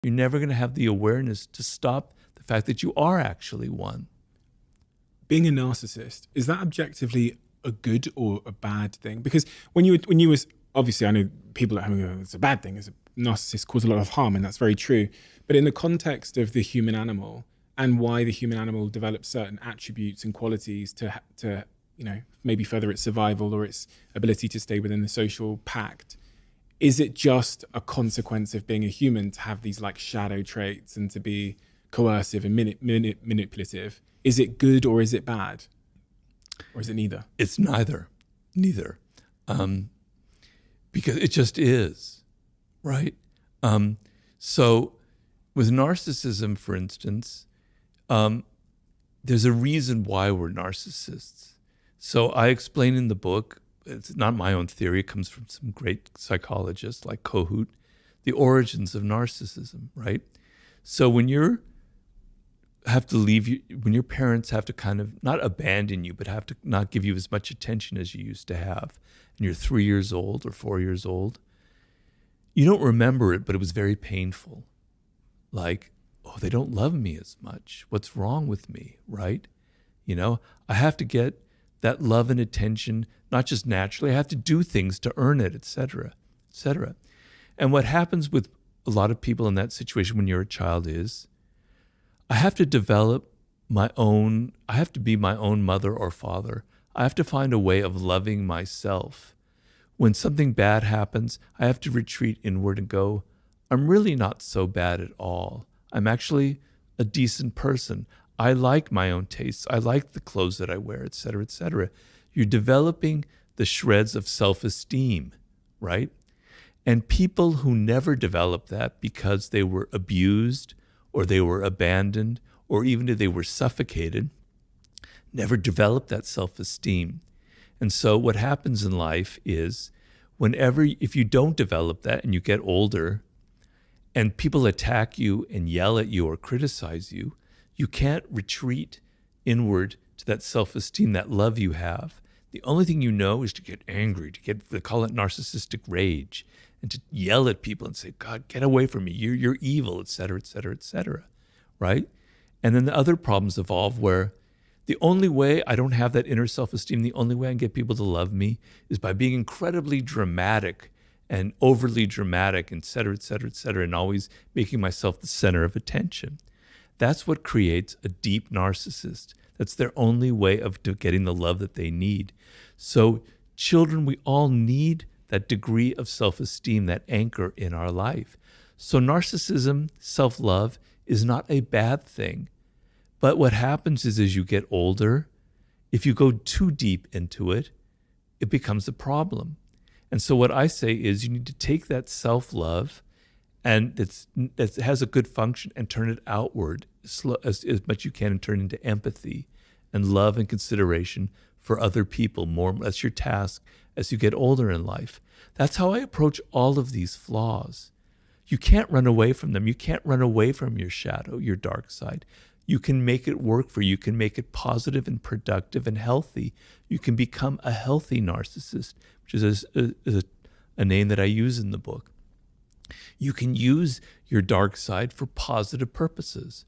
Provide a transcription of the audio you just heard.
You're never going to have the awareness to stop the fact that you are actually one. Being a narcissist, is that objectively a good or a bad thing? Because when you was, obviously I know people at home go, it's a bad thing, it's a narcissist cause a lot of harm, and that's very true. But in the context of the human animal and why the human animal develops certain attributes and qualities to maybe further its survival or its ability to stay within the social pact, is it just a consequence of being a human to have these like shadow traits and to be coercive and manipulative? Is it good or is it bad? Or is it neither? It's neither. Because it just is, right? So with narcissism, for instance, there's a reason why we're narcissists. So I explain in the book, it's not my own theory, it comes from some great psychologists like Kohut, the origins of narcissism, right? So when your parents have to kind of not abandon you, but have to not give you as much attention as you used to have, and you're 3 years old or 4 years old, you don't remember it, but it was very painful. Like, oh, they don't love me as much. What's wrong with me, right? I have to get that love and attention, not just naturally, I have to do things to earn it, et cetera, et cetera. And what happens with a lot of people in that situation when you're a child is, I have to be my own mother or father. I have to find a way of loving myself. When something bad happens, I have to retreat inward and go, I'm really not so bad at all. I'm actually a decent person. I like my own tastes. I like the clothes that I wear, et cetera, et cetera. You're developing the shreds of self-esteem, right? And people who never develop that because they were abused or they were abandoned, or even if they were suffocated, never developed that self-esteem. And so what happens in life is if you don't develop that and you get older and people attack you and yell at you or criticize you, you can't retreat inward to that self-esteem, that love you have. The only thing you know is to get angry, they call it narcissistic rage, and to yell at people and say, God, get away from me, you're evil, et cetera, et cetera, et cetera, right? And then the other problems evolve where the only way I don't have that inner self-esteem, the only way I can get people to love me is by being incredibly dramatic and overly dramatic, et cetera, et cetera, et cetera, and always making myself the center of attention. That's what creates a deep narcissist. That's their only way of getting the love that they need. So children, we all need that degree of self-esteem, that anchor in our life. So narcissism, self-love, is not a bad thing. But what happens is as you get older, if you go too deep into it, it becomes a problem. And so what I say is you need to take that self-love and that has a good function and turn it outward as much you can and turn it into empathy and love and consideration for other people. That's your task as you get older in life. That's how I approach all of these flaws. You can't run away from them. You can't run away from your shadow, your dark side. You can make it work for you. You can make it positive and productive and healthy. You can become a healthy narcissist, which is a name that I use in the book. You can use your dark side for positive purposes.